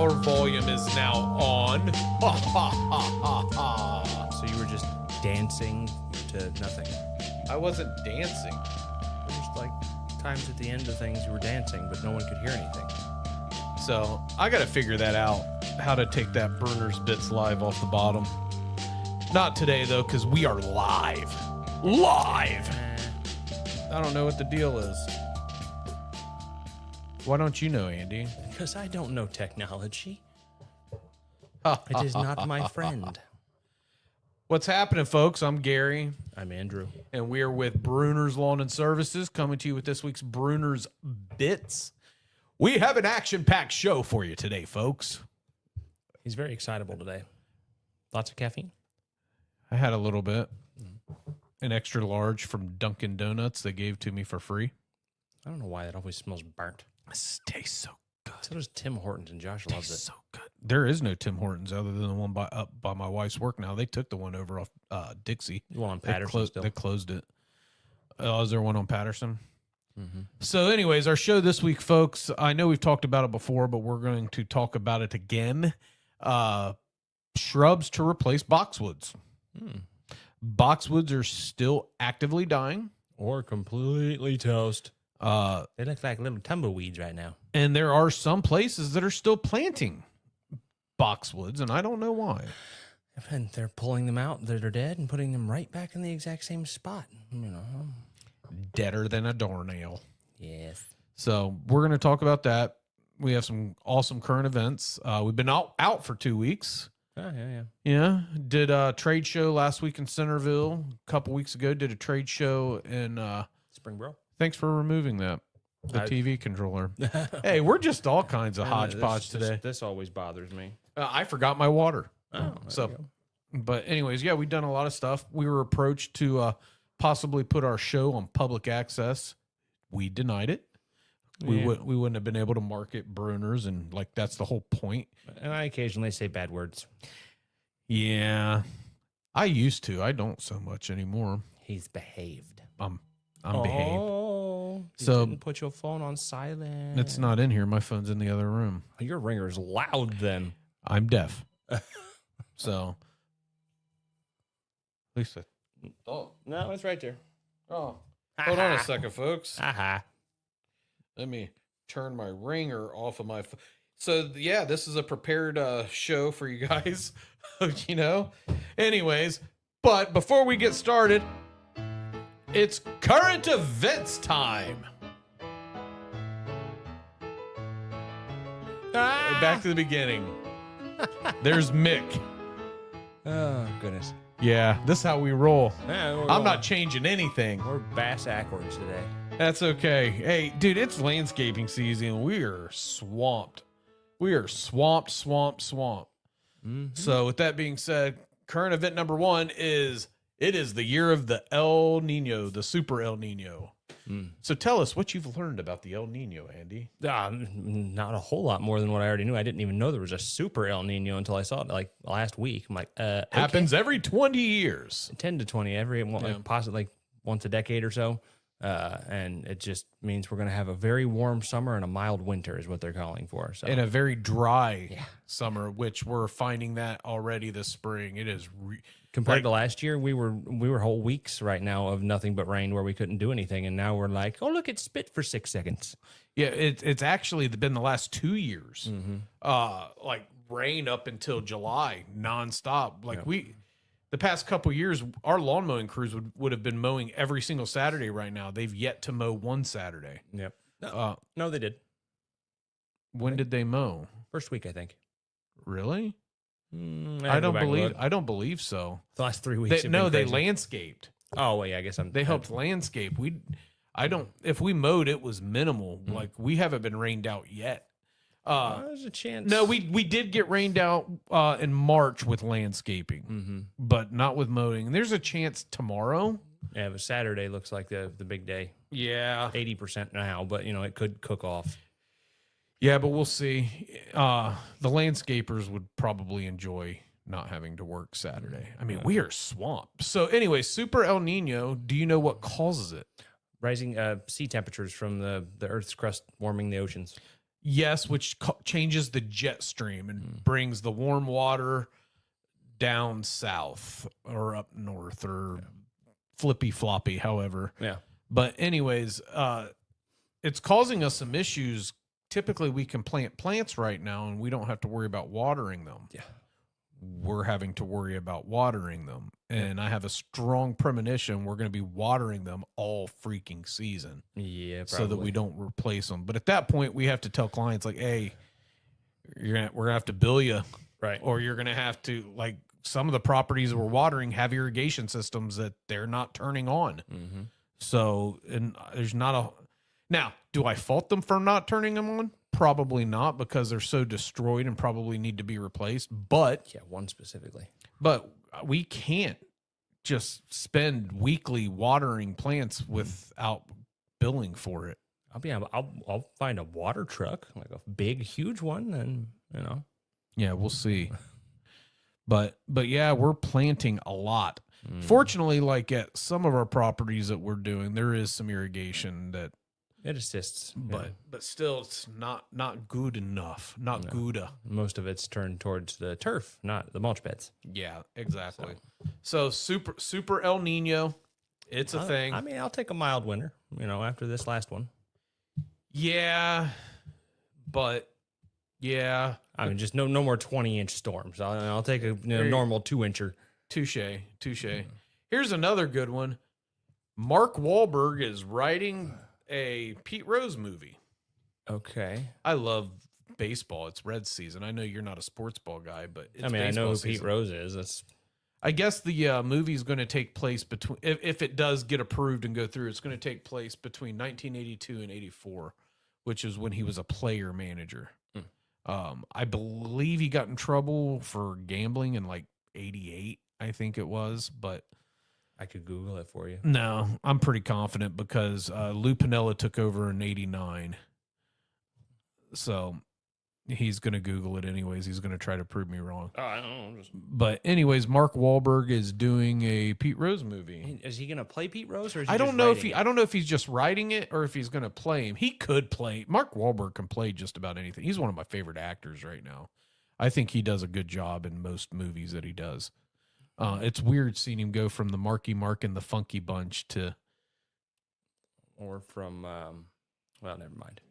our volume is now on. Ha ha ha ha ha. So you were just dancing to nothing. I wasn't dancing. Just like times at the end of things you were dancing, but no one could hear anything. So I got to figure that out, how to take that Brunner's Bits live off the bottom. Not today, though, because we are live. Live! I don't know what the deal is. Why don't you know, Andy? Because I don't know technology. It is not my friend. What's happening, folks? I'm Gary. I'm Andrew. And we are with Brunner's Lawn and Services, coming to you with this week's Brunner's Bits. We have an action-packed show for you today, folks. He's very excitable today. Lots of caffeine? I had a little bit. An extra large from Dunkin' Donuts they gave to me for free. I don't know why that always smells burnt. This tastes so good. So does Tim Hortons, and Josh loves it. So good. There is no Tim Hortons other than the one up by my wife's work now. They took the one over off Dixie. The one on Patterson still. They closed it. Is there one on Patterson? Mm-hmm. So anyways, our show this week, folks, I know we've talked about it before, but we're going to talk about it again. Shrubs to replace boxwoods. Boxwoods are still actively dying. Or completely toast. They look like little tumbleweeds right now. And there are some places that are still planting boxwoods, and I don't know why. And they're pulling them out that are dead and putting them right back in the exact same spot. You know. Deader than a doornail. Yes. So we're going to talk about that. We have some awesome current events. We've been out for 2 weeks. Oh, yeah. Yeah. Did a trade show last week in Centerville. A couple weeks ago, did a trade show in Springboro. Thanks for removing that. The TV controller. Hey, we're just all kinds of hodgepodge today. This always bothers me. I forgot my water. Oh, But anyways, yeah, we've done a lot of stuff. We were approached to possibly put our show on public access. We denied it. We wouldn't have been able to market Brunner's, and like that's the whole point. And I occasionally say bad words. Yeah, I used to. I don't so much anymore. He's behaved. I'm behaved. Oh, So didn't put your phone on silent. It's not in here. My phone's in the other room. Your ringer's loud then. I'm deaf. So, Lisa. Oh no, it's right there. Oh, hold on a second, folks. Aha. Let me turn my ringer off of my phone. So, yeah, this is a prepared show for you guys, you know. Anyways, but before we get started, it's current events time. Back to the beginning. There's Mick. Oh, goodness. Yeah, this is how we roll. Yeah, I'm not changing anything. We're bass backwards today. That's okay. Hey, dude, it's landscaping season. We are swamped. We are swamped. Mm-hmm. So with that being said, current event number one is it is the year of the El Nino, the super El Nino. So tell us what you've learned about the El Nino, Andy. Not a whole lot more than what I already knew. I didn't even know there was a super El Nino until I saw it like last week. I'm like, Happens every 20 years. 10 to 20, like, possibly once a decade or so. And it just means we're going to have a very warm summer and a mild winter is what they're calling for. So. And a very dry summer, which we're finding that already this spring. It is compared to last year, we were whole weeks right now of nothing but rain where we couldn't do anything, and now we're like, oh look, it spit for 6 seconds. Yeah, it's actually been the last 2 years, like rain up until July nonstop. Like the past couple years, our lawn mowing crews would have been mowing every single Saturday. Right now, they've yet to mow one Saturday. Yep. No, they did. When did they mow? First week, I think. Really? I don't believe so. The last 3 weeks. They landscaped. Oh, well, yeah, I guess they helped landscape. If we mowed, it was minimal. Like we haven't been rained out yet. There's a chance. No, we did get rained out in March with landscaping, but not with mowing. And there's a chance tomorrow. Yeah, but Saturday looks like the big day. Yeah, 80% now, but it could cook off. Yeah, but we'll see. The landscapers would probably enjoy not having to work Saturday. I mean, we are swamped. So anyway, Super El Nino, do you know what causes it? Rising sea temperatures from the Earth's crust warming the oceans. Yes, which changes the jet stream and brings the warm water down south or up north or flippy floppy, however. Yeah. But anyways, it's causing us some issues. Typically, we can plant plants right now, and we don't have to worry about watering them. Yeah. We're having to worry about watering them. And I have a strong premonition we're going to be watering them all freaking season. Yeah, probably. So that we don't replace them. But at that point, we have to tell clients like, hey, we're going to have to bill you. Right. Or you're going to have to, like, some of the properties we're watering have irrigation systems that they're not turning on. Mm-hmm. So, and there's not a... Now, do I fault them for not turning them on? Probably not, because they're so destroyed and probably need to be replaced. But yeah, one specifically. But we can't just spend weekly watering plants without billing for it. I'll find a water truck, like a big, huge one, and Yeah, we'll see. But yeah, we're planting a lot. Fortunately, like at some of our properties that we're doing, there is some irrigation that it assists, but still, it's not good enough. Not good. Most of it's turned towards the turf, not the mulch beds. Yeah, exactly. So super El Nino, it's a thing. I mean, I'll take a mild winter, after this last one. Yeah, but yeah, I mean, just no more 20-inch storms. I'll take a normal 2-incher. Touche. Here's another good one. Mark Wahlberg is writing a Pete Rose movie. Okay. I love baseball. It's Red season. I know you're not a sports ball guy, but it's I know who season. Pete Rose is. I guess the movie is going to take place between, if it does get approved and go through, it's going to take place between 1982 and 84, which is when he was a player manager. I believe he got in trouble for gambling in like 88, I think it was, but I could Google it for you. no, I'm pretty confident because Lou Piniella took over in 89. So he's going to Google it anyways. He's going to try to prove me wrong. Oh, I don't know. But anyways, Mark Wahlberg is doing a Pete Rose movie. Is he going to play Pete Rose, or is he I don't just know writing it? I don't know if he's just writing it or if he's going to play him. He could play. Mark Wahlberg can play just about anything. He's one of my favorite actors right now. I think he does a good job in most movies that he does. It's weird seeing him go from the Marky Mark and the Funky Bunch to... Or from, well, never mind.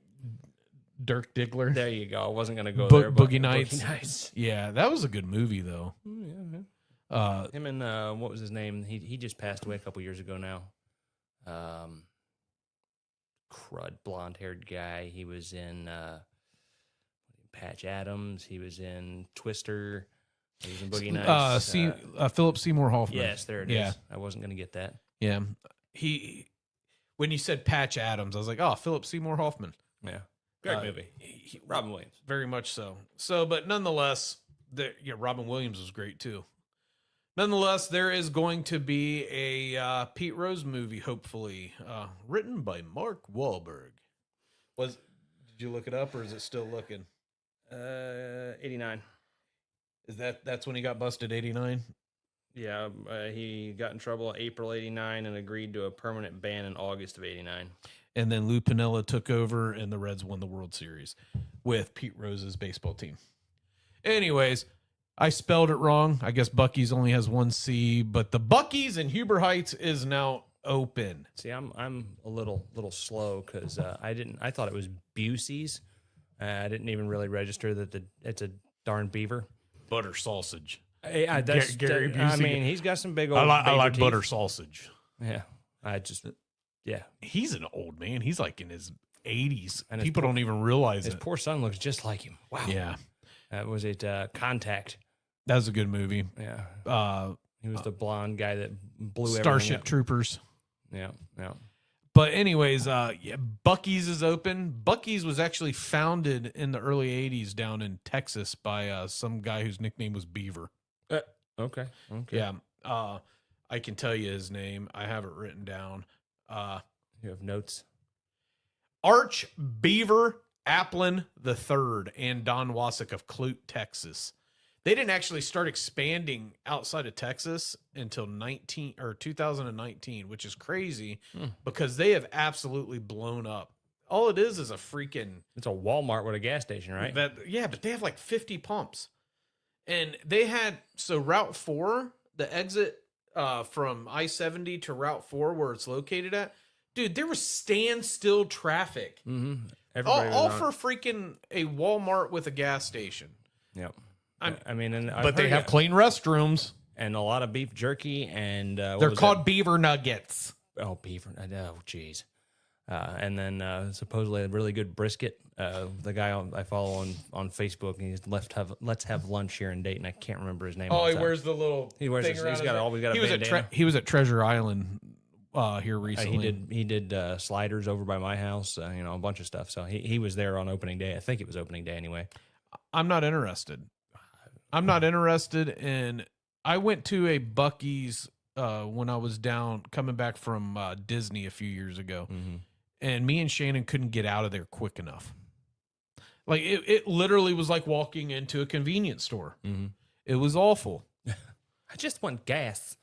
Dirk Diggler. There you go. I wasn't going to go there. But Boogie Nights. Boogie Nights. Yeah, that was a good movie, though. Yeah. Him and, what was his name? He just passed away a couple years ago now. Crud, blonde-haired guy. He was in Patch Adams. He was in Twister. He was in Boogie Nights. Philip Seymour Hoffman. Yes, there it is. I wasn't going to get that. Yeah. When you said Patch Adams, I was like, oh, Philip Seymour Hoffman. Yeah. Great movie. Robin Williams. Very much so. But nonetheless, Robin Williams was great too. Nonetheless, there is going to be a Pete Rose movie, hopefully, written by Mark Wahlberg. Did you look it up, or is it still looking? 89. Is that's when he got busted? 89. Yeah, he got in trouble in April 89 and agreed to a permanent ban in August of 89. And then Lou Piniella took over, and the Reds won the World Series with Pete Rose's baseball team. Anyways, I spelled it wrong. I guess Buc-ee's only has one C, but the Buc-ee's in Huber Heights is now open. See, I'm a little slow because I thought it was Busey's. I didn't even really register that it's a darn beaver. Butter sausage. Yeah, that's Gary Busey. I mean, he's got some big old. I like teeth. butter sausage. Yeah, He's an old man. He's like in his 80s, and people don't even realize his poor son looks just like him. Wow. Yeah. Was it Contact? That was a good movie. Yeah. He was the blonde guy that blew Starship Troopers. Yeah. But anyways, Buc-ee's is open. Buc-ee's was actually founded in the early 80s down in Texas by some guy whose nickname was Beaver. Okay. Yeah. I can tell you his name. I have it written down. You have notes? Arch Beaver Applin III and Don Wasik of Clute, Texas. They didn't actually start expanding outside of Texas until 2019, which is crazy because they have absolutely blown up. all it is a freaking It's a Walmart with a gas station, right? yeah, but they have like 50 pumps. And they had Route 4, the exit from I-70 to Route 4 where it's located at. Dude, there was standstill traffic. Mm-hmm. All for freaking a Walmart with a gas station. Yep. I mean, and but they have clean restrooms and a lot of beef jerky, and they're called beaver nuggets. Oh, beaver! Oh, jeez. And then supposedly a really good brisket. The guy I follow on Facebook, he's let's have lunch here in Dayton. I can't remember his name. Oh, he wears the little. He wears. He's got always got a bandana. He was at Treasure Island here recently. He did sliders over by my house. A bunch of stuff. So he was there on opening day. I think it was opening day anyway. I'm not interested. I'm not interested in. I went to a Buc-ee's when I was coming back from Disney a few years ago, and me and Shannon couldn't get out of there quick enough. Like it literally was like walking into a convenience store. It was awful. I just want gas.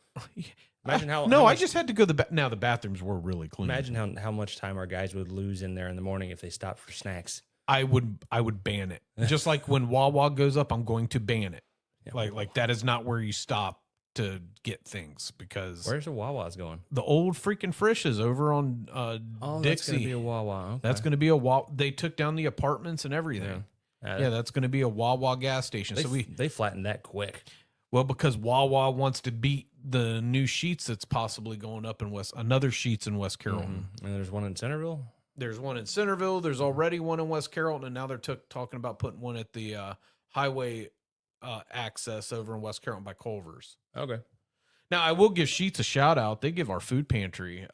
Imagine I just had to go now the bathrooms were really clean. Imagine how much time our guys would lose in there in the morning if they stopped for snacks. I would ban it. Just like when Wawa goes up, I'm going to ban it. Yeah. Like that is not where you stop to get things because where's the Wawa's going? The old freaking Frisch's over on Dixie. That's gonna be a Wawa. Okay. That's gonna be a Wawa. They took down the apartments and everything. Yeah, that's gonna be a Wawa gas station. They flattened that quick. Well, because Wawa wants to beat the new Sheetz that's possibly going up in another Sheetz in West Carrollton. And there's one in Centerville. There's one in Centerville. There's already one in West Carrollton, and now they're talking about putting one at the highway access over in West Carrollton by Culver's. Okay. Now, I will give Sheetz a shout out. They give our food pantry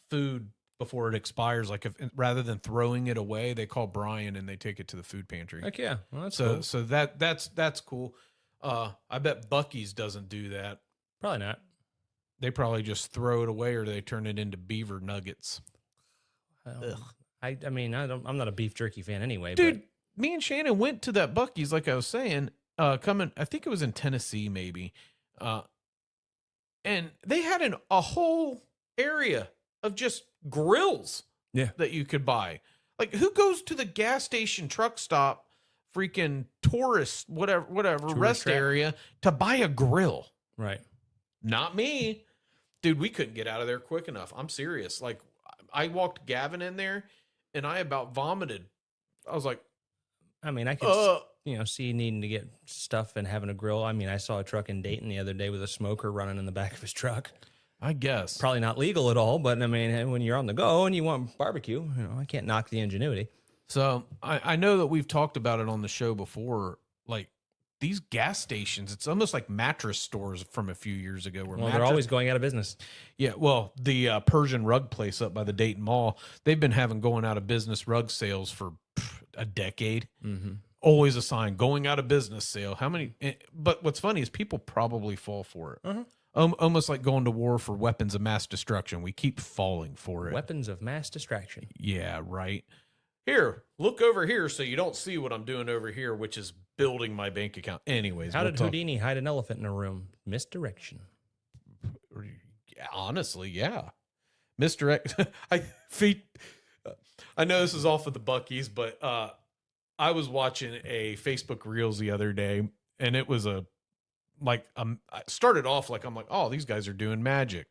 food before it expires. Like rather than throwing it away, they call Brian and they take it to the food pantry. Heck yeah. Well, that's cool. cool. So that's cool. I bet Buc-ee's doesn't do that. Probably not. They probably just throw it away or they turn it into beaver nuggets. I mean, I'm not a beef jerky fan anyway. Dude, me and Shannon went to that Buc-ee's, like I was saying, I think it was in Tennessee, maybe. And they had a whole area of just grills that you could buy. Like, who goes to the gas station truck stop, freaking tourist, whatever, rest area to buy a grill? Right. Not me. Dude, we couldn't get out of there quick enough. I'm serious. Like, I walked Gavin in there and I about vomited. I was like, I mean, I could, see needing to get stuff and having a grill. I mean, I saw a truck in Dayton the other day with a smoker running in the back of his truck. I guess. Probably not legal at all, but I mean, when you're on the go and you want barbecue, I can't knock the ingenuity. So I know that we've talked about it on the show before. Like, these gas stations, it's almost like mattress stores from a few years ago. They're always going out of business. Yeah, well, the Persian rug place up by the Dayton Mall, they've been having going out of business rug sales for a decade. Always a sign, going out of business sale. But what's funny is people probably fall for it. Almost like going to war for weapons of mass destruction. We keep falling for it. Weapons of mass destruction. Yeah, right. Here, look over here so you don't see what I'm doing over here, which is building my bank account. Anyways, how did Houdini hide an elephant in a room? Misdirection. Honestly, yeah. Misdirect. I know this is off of the Buc-ee's, but I was watching a Facebook Reels the other day, and it was I started off like, I'm like, oh, these guys are doing magic.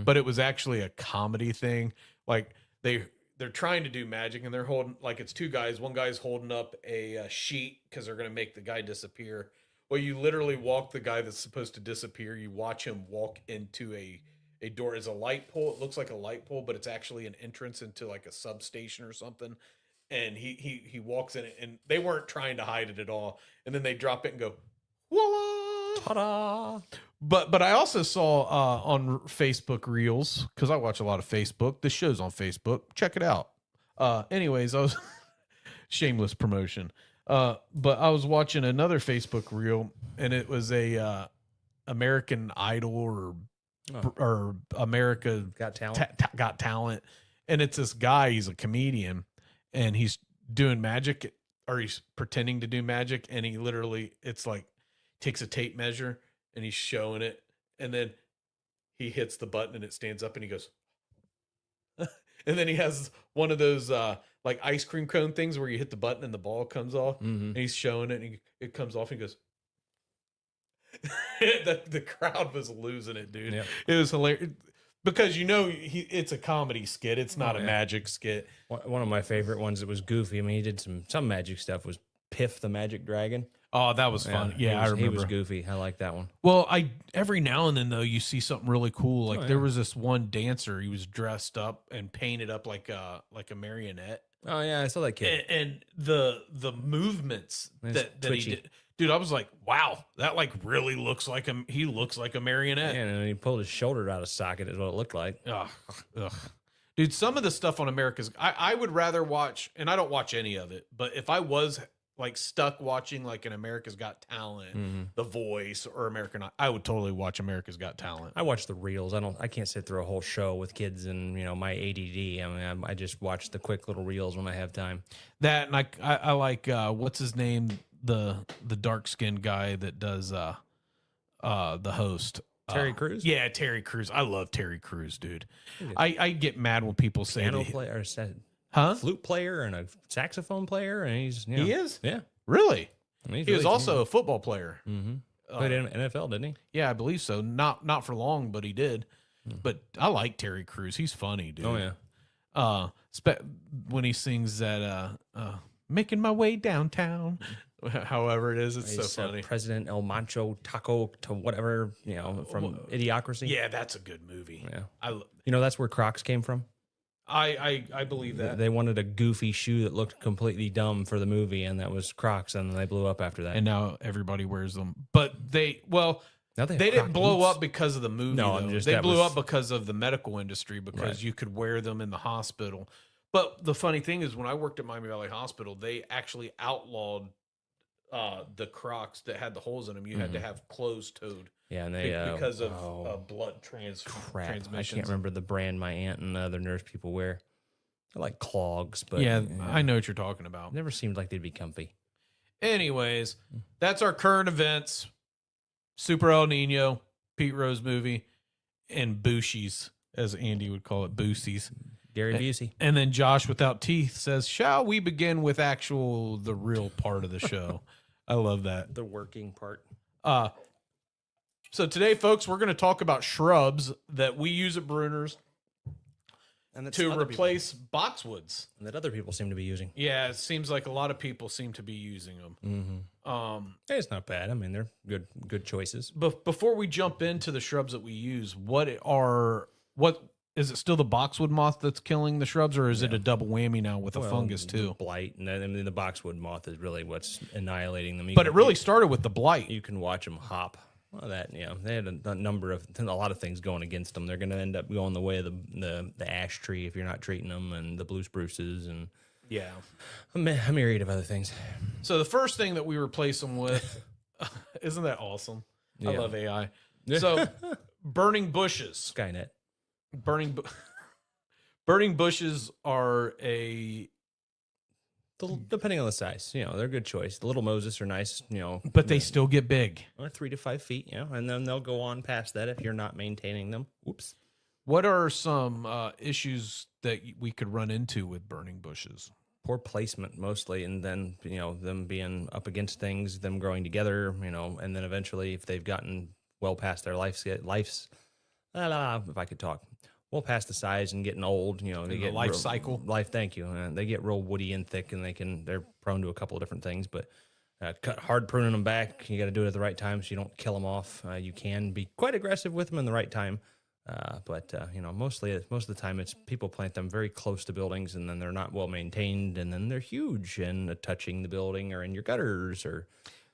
But it was actually a comedy thing. Like, they're trying to do magic and they're holding, like, it's two guys. One guy's holding up a sheet because they're going to make the guy disappear. Well, you literally walk the guy that's supposed to disappear. You watch him walk into a door. It's a light pole. It looks like a light pole, but it's actually an entrance into like a substation or something. And he walks in it, and they weren't trying to hide it at all. And then they drop it and go, voila! Ta-da! But I also saw on Facebook Reels, because I watch a lot of Facebook. This show's on Facebook. Check it out. Anyways, I was shameless promotion. But I was watching another Facebook Reel, and it was a American Idol or America Got Talent. Got Talent, and it's this guy. He's a comedian, and he's doing magic, or he's pretending to do magic, and he literally, it's like, takes a tape measure and he's showing it, and then he hits the button and it stands up and he goes, and and then he has one of those like ice cream cone things where you hit the button and the ball comes off, and he's showing it, and it comes off, and he goes. The crowd was losing it, dude. Yep. It was hilarious because it's a comedy skit. It's not a magic skit. One of my favorite ones that was goofy. I mean, he did some magic stuff. Was Piff the Magic Dragon? Oh, that was fun. Yeah, I remember. He was goofy. I like that one. Well, every now and then though you see something really cool. Like there was this one dancer. He was dressed up and painted up like a marionette. Oh yeah, I saw that kid. And the movements that he did. Dude, I was like, wow, that like really looks like him. He looks like a marionette. Yeah, and he pulled his shoulder out of socket is what it looked like. Ugh. Dude, some of the stuff on America's, I would rather watch, and I don't watch any of it, but if I was like stuck watching like an America's Got Talent, The Voice, or American, I would totally watch America's Got Talent. I watch the reels. I can't sit through a whole show with kids and my ADD. I mean, I just watch the quick little reels when I have time. That, and I like what's his name, the dark skinned guy that does the host. Terry Crews? Yeah, Terry Crews. I love Terry Crews, dude. I get mad when people say piano that player, flute player, and a saxophone player, and he's he is? Yeah. Really? I mean, he was also a football player. Played in NFL, didn't he? Yeah, I believe so. Not for long, but he did. But I like Terry Crews. He's funny, dude. Oh yeah. When he sings that making my way downtown, however it is, it's so funny. President El Macho Taco to whatever, from Idiocracy. Yeah, that's a good movie. Yeah. That's where Crocs came from. I believe that. They wanted a goofy shoe that looked completely dumb for the movie, and that was Crocs, and they blew up after that. And now everybody wears them. But they didn't blow up because of the movie. No, they blew up because of the medical industry, because you could wear them in the hospital. But the funny thing is, when I worked at Miami Valley Hospital, they actually outlawed the Crocs that had the holes in them. You had to have closed-toed. Yeah, and they because of blood transmissions. I can't remember the brand my aunt and other nurse people wear. I like clogs, but yeah, I know what you're talking about. Never seemed like they'd be comfy. Anyways, that's our current events. Super El Nino, Pete Rose movie, and Bushies, as Andy would call it, Boosies. Gary Busey. And then Josh Without Teeth says, shall we begin with the real part of the show? I love that. The working part. So today, folks, we're going to talk about shrubs that we use at Brunner's to replace boxwoods. And that other people seem to be using. Yeah, it seems like a lot of people seem to be using them. It's not bad. I mean, they're good choices. But before we jump into the shrubs that we use, what is it still the boxwood moth that's killing the shrubs, or is it a double whammy now with a fungus too? Blight, and then the boxwood moth is really what's annihilating them. But it really started with the blight. You can watch them hop. Well, they had a lot of things going against them. They're going to end up going the way of the ash tree if you're not treating them, and the blue spruces, and a myriad of other things. So the first thing that we replace them with, isn't that awesome? I love AI. So burning bushes. Skynet. Burning bushes are depending on the size, they're a good choice. The little Moses are nice, but they still get big. 3 to 5 feet, and then they'll go on past that if you're not maintaining them. Oops. What are some issues that we could run into with burning bushes? Poor placement mostly, and then them being up against things, them growing together, and then eventually if they've gotten well past their if I could talk. Well past the size and getting old, they get life cycle. Thank you. They get real woody and thick, and they're prone to a couple of different things. But hard pruning them back. You got to do it at the right time so you don't kill them off. You can be quite aggressive with them in the right time, but most of the time it's people plant them very close to buildings, and then they're not well maintained, and then they're huge and touching the building or in your gutters or.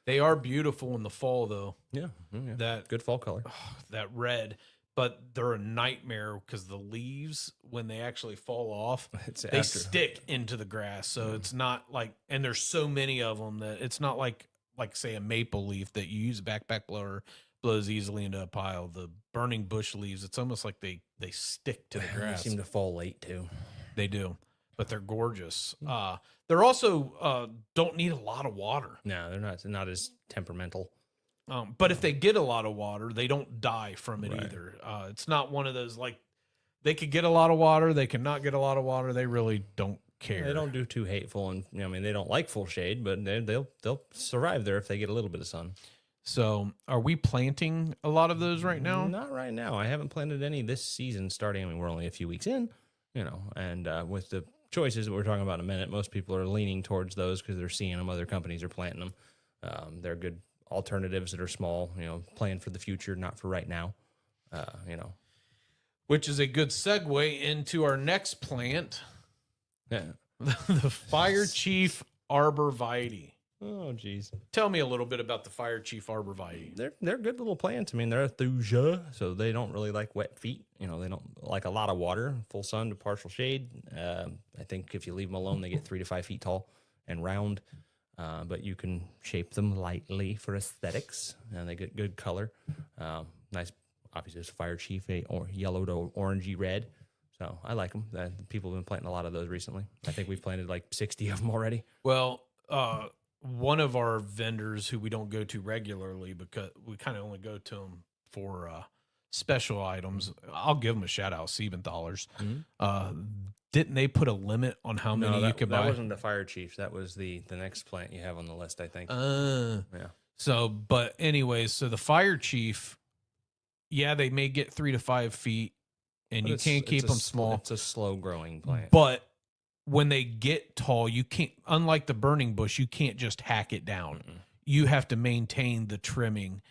They are beautiful in the fall, though. Yeah. That good fall color. That red. But they're a nightmare because the leaves, when they actually fall off, they stick into the grass. So it's not like, and there's so many of them that it's not like say a maple leaf that you use a backpack blower, blows easily into a pile. The burning bush leaves, it's almost like they stick to the grass. They seem to fall late too. They do, but they're gorgeous. They're also don't need a lot of water. No, they're not as temperamental. But if they get a lot of water, they don't die from it either. It's not one of those like they could get a lot of water. They can not get a lot of water. They really don't care. They don't do too hateful, and I mean they don't like full shade, but they'll survive there if they get a little bit of sun. So, are we planting a lot of those right now? Not right now. I haven't planted any this season starting. I mean, we're only a few weeks in, and with the choices that we're talking about in a minute, most people are leaning towards those because they're seeing them. Other companies are planting them. They're good alternatives that are small, plan for the future, not for right now, Which is a good segue into our next plant, the Fire Chief Arborvitae. Oh, geez. Tell me a little bit about the Fire Chief Arborvitae. They're good little plants. I mean, they're a thuja, so they don't really like wet feet. They don't like a lot of water, full sun to partial shade. I think if you leave them alone, they get 3 to 5 feet tall and round. But you can shape them lightly for aesthetics, and they get good color. Nice, obviously, it's Fire Chief, or yellow to orangey red. So I like them. People have been planting a lot of those recently. I think we've planted like 60 of them already. Well, one of our vendors who we don't go to regularly because we kind of only go to them for special items. I'll give them a shout out, Siebenthalers. Didn't they put a limit on how many you could buy? That wasn't the Fire Chief. That was the next plant you have on the list, I think. Yeah. So, but anyways, so the Fire Chief, yeah, they may get 3 to 5 feet, and you can't keep them small. It's a slow growing plant. But when they get tall, you can't, unlike the burning bush, you can't just hack it down. You have to maintain the trimming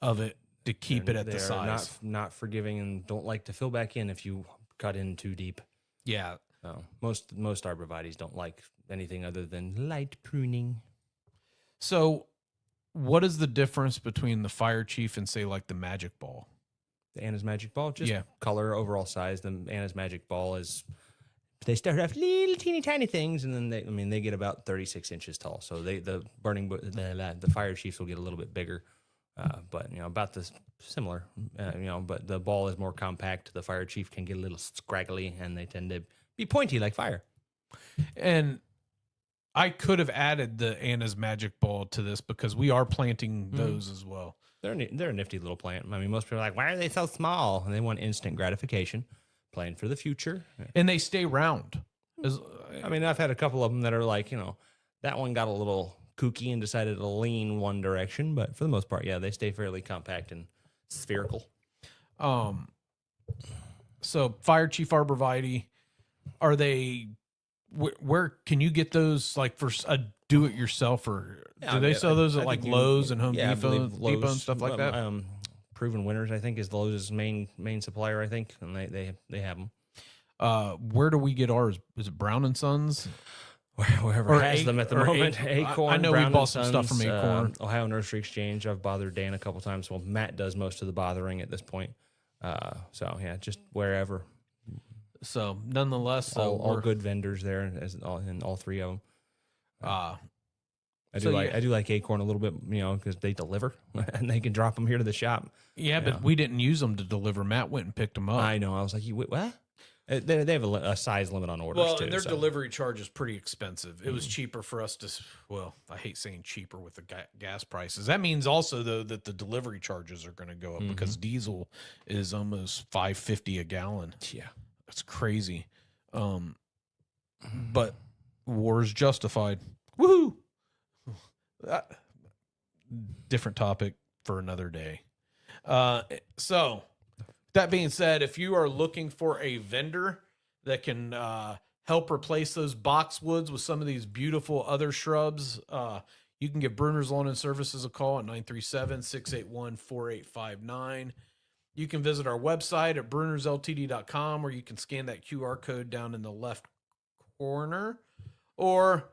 of it to keep it at the size. Not forgiving, and don't like to fill back in if you cut in too deep. Yeah. So most arborvitaes don't like anything other than light pruning. So what is the difference between the Fire Chief and, say, like the Magic Ball? The Anna's Magic Ball, just color, overall size. The Anna's Magic Ball is, they start off little teeny tiny things, and then they get about 36 inches tall. So the Fire Chiefs will get a little bit bigger, but about the similar. But the ball is more compact. The Fire Chief can get a little scraggly, and they tend to be pointy like fire. And I could have added the Anna's Magic Ball to this because we are planting those as well. They're a nifty little plant. I mean, most people are like, why are they so small? And they want instant gratification. Playing for the future. And they stay round. I mean, I've had a couple of them that are like, that one got a little kooky and decided to lean one direction. But for the most part, yeah, they stay fairly compact and spherical. So Fire Chief Arborvitae, are they, where can you get those, like for a do-it-yourself, or do they sell those at like Lowe's and Home Depot and stuff like that? Proven Winners, I think, is Lowe's main supplier, I think, and they have them. Where do we get ours? Is it Brown and Sons? Wherever has them at the moment. Acorn. I know Brown we bought some stuff from Acorn. Ohio Nursery Exchange. I've bothered Dan a couple times. Well, Matt does most of the bothering at this point. So yeah, just wherever. So nonetheless, all good vendors there, in all 3 of them. I do like Acorn a little bit, because they deliver and they can drop them here to the shop. Yeah, but we didn't use them to deliver. Matt went and picked them up. I know. I was like, what? They have a size limit on orders too. And their delivery charge is pretty expensive. It was cheaper for us to. Well, I hate saying cheaper with the gas prices. That means also though that the delivery charges are going to go up because diesel is almost $5.50 a gallon. Yeah, that's crazy. But war is justified. Woohoo! Different topic for another day. So that being said, if you are looking for a vendor that can help replace those boxwoods with some of these beautiful other shrubs, you can give Brunner's Lawn and Services a call at 937-681-4859. You can visit our website at brunnersltd.com, or you can scan that QR code down in the left corner, or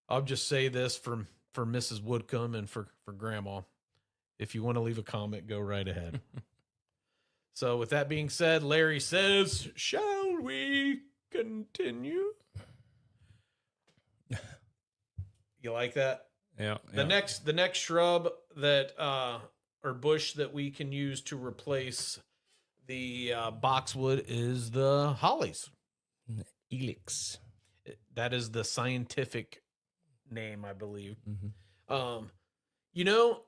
I'll just say this for Mrs. Woodcomb and for Grandma. If you want to leave a comment, go right ahead. So with that being said, Larry says, shall we continue? You like that? Yeah. The next shrub that or bush that we can use to replace the boxwood is the hollies. Elix. That is the scientific name, I believe. Mm-hmm.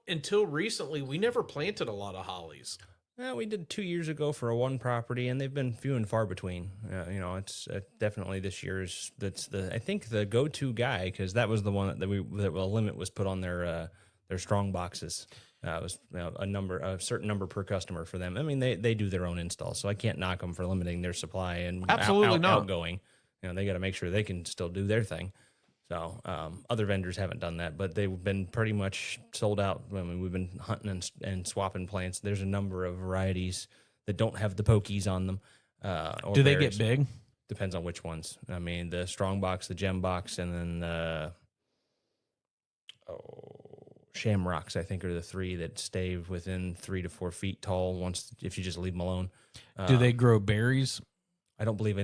Until recently, we never planted a lot of hollies. Well, we did 2 years ago for one property, and they've been few and far between. It's definitely this year's. I think the go-to guy, because that was the one that a limit was put on their strong boxes. It was a certain number per customer for them. I mean, they do their own install, so I can't knock them for limiting their supply and Absolutely not. outgoing. They got to make sure they can still do their thing. So other vendors haven't done that, but they've been pretty much sold out. I mean, we've been hunting and swapping plants. There's a number of varieties that don't have the pokies on them. Do they get big? Depends on which ones. I mean, the strong box, the gem box, and then shamrocks, I think, are the three that stay within 3 to 4 feet tall if you just leave them alone. Do they grow berries? I don't believe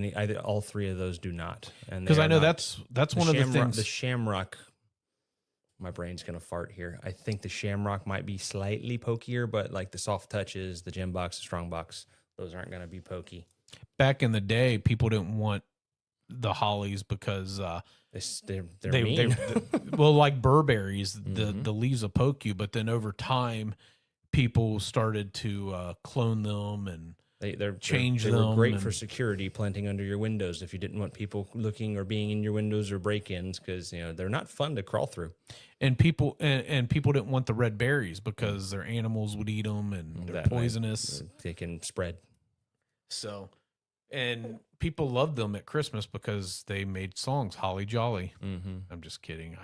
all three of those do not. Because I know that's one of the things. The shamrock, my brain's going to fart here. I think the shamrock might be slightly pokier, but like the soft touches, the gem box, the strong box, those aren't going to be pokey. Back in the day, people didn't want the hollies because they're mean. Well, like burberries, the leaves will poke you, but then over time, people started to clone them and They were great for security, planting under your windows if you didn't want people looking or being in your windows or break-ins, because they're not fun to crawl through. And people didn't want the red berries because their animals would eat them and they're poisonous. They can spread. So, and people loved them at Christmas because they made songs, Holly Jolly. Mm-hmm. I'm just kidding.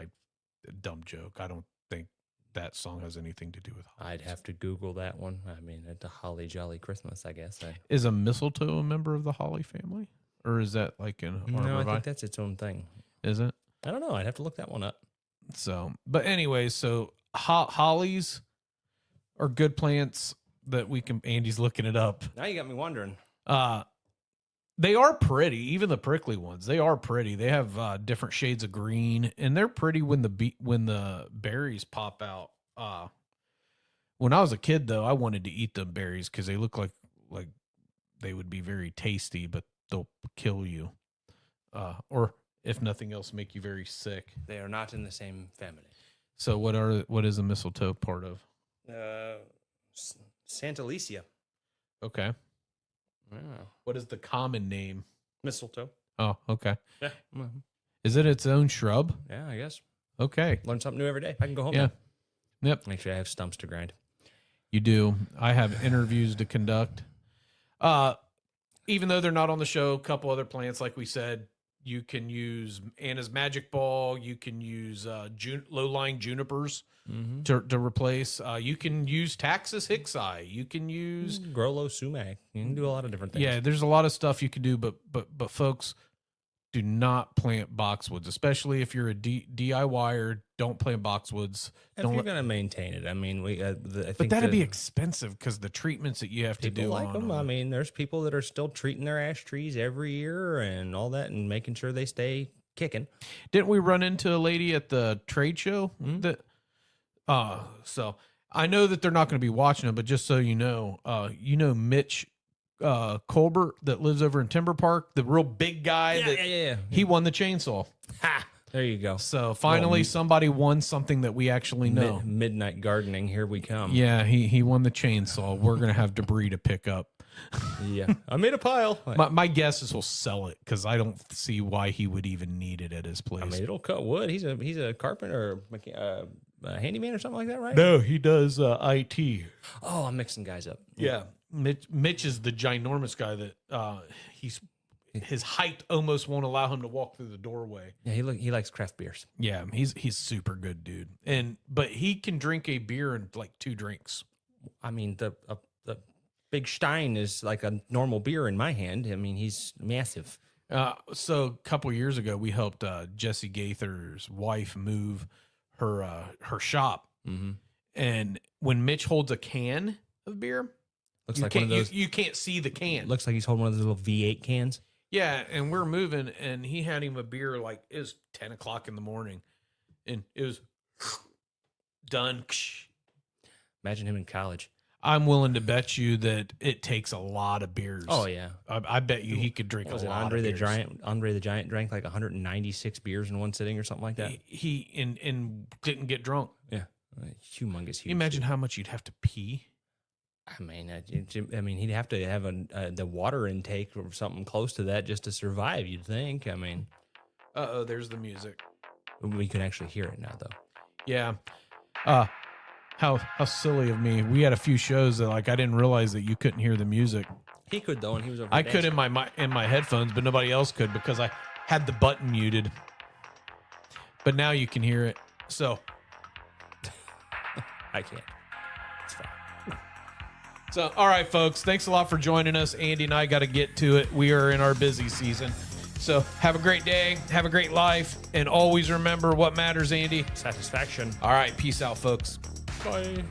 Dumb joke. I don't think that song has anything to do with hollies. I'd have to Google that one. I mean, it's a Holly Jolly Christmas, I guess. Is a mistletoe a member of the holly family? Or is that like an No, I think that's its own thing. Is it? I don't know. I'd have to look that one up. So, but anyway, hollies are good plants that we can. Andy's looking it up. Now you got me wondering. They are pretty, even the prickly ones. They are pretty. They have different shades of green, and they're pretty when the berries pop out. When I was a kid, though, I wanted to eat the berries because they look like they would be very tasty, but they'll kill you, or if nothing else, make you very sick. They are not in the same family. So what is a mistletoe part of? Santa Alicia. Okay. Yeah. What is the common name? Mistletoe. Oh, okay. Yeah. Is it its own shrub? Yeah, I guess. Okay. Learn something new every day. I can go home. Yeah. Now. Yep. Make sure I have stumps to grind. You do. I have interviews to conduct. Even though they're not on the show, a couple other plants, like we said, you can use Anna's Magic Ball. You can use low-lying junipers to replace. You can use Taxus hicksii. You can use Grollo sumac. You can do a lot of different things. Yeah, there's a lot of stuff you can do, but folks, do not plant boxwoods, especially if you're a DIYer. Don't plant boxwoods. If you're going to maintain it, I mean, I think but that'd be expensive because the treatments that you have to do. People like them. I mean, there's people that are still treating their ash trees every year and all that, and making sure they stay kicking. Didn't we run into a lady at the trade show that? So I know that they're not going to be watching it, but just so you know Mitch Colbert that lives over in Timber Park, the real big guy. Yeah. He won the chainsaw. Ha! There you go. So finally, somebody won something that we actually know. Midnight gardening, here we come. Yeah, he won the chainsaw. We're gonna have debris to pick up. Yeah, I made a pile. My guess is he'll sell it because I don't see why he would even need it at his place. I mean, it'll cut wood. He's a carpenter, or a handyman, or something like that, right? No, he does IT. Oh, I'm mixing guys up. Yeah, Mitch is the ginormous guy that his height almost won't allow him to walk through the doorway. Yeah, he likes craft beers. Yeah, he's super good, dude. But he can drink a beer in like 2 drinks. I mean, the big Stein is like a normal beer in my hand. I mean, he's massive. So a couple years ago, we helped Jesse Gaither's wife move her shop, and when Mitch holds a can of beer, looks like one of those. You can't see the can. Looks like he's holding one of those little V8 cans. Yeah, and we're moving, and he had him a beer like it was 10 o'clock in the morning, and it was done. Imagine him in college. I'm willing to bet you that it takes a lot of beers. Oh yeah, I bet you he could drink a lot of beers. Andre the Giant drank like 196 beers in one sitting or something like that. He didn't get drunk. Yeah, humongous. Can you imagine how much you'd have to pee? I mean, he'd have to have the water intake or something close to that just to survive. You'd think. I mean, there's the music. we can actually hear it now, though. Yeah. How silly of me. We had a few shows that like I didn't realize that you couldn't hear the music. He could though, and he was over. I could in my headphones, but nobody else could because I had the button muted. But now you can hear it. So I can't. It's fine. So, all right, folks. Thanks a lot for joining us. Andy and I got to get to it. We are in our busy season. So have a great day. Have a great life. And always remember what matters, Andy. Satisfaction. All right. Peace out, folks. Bye.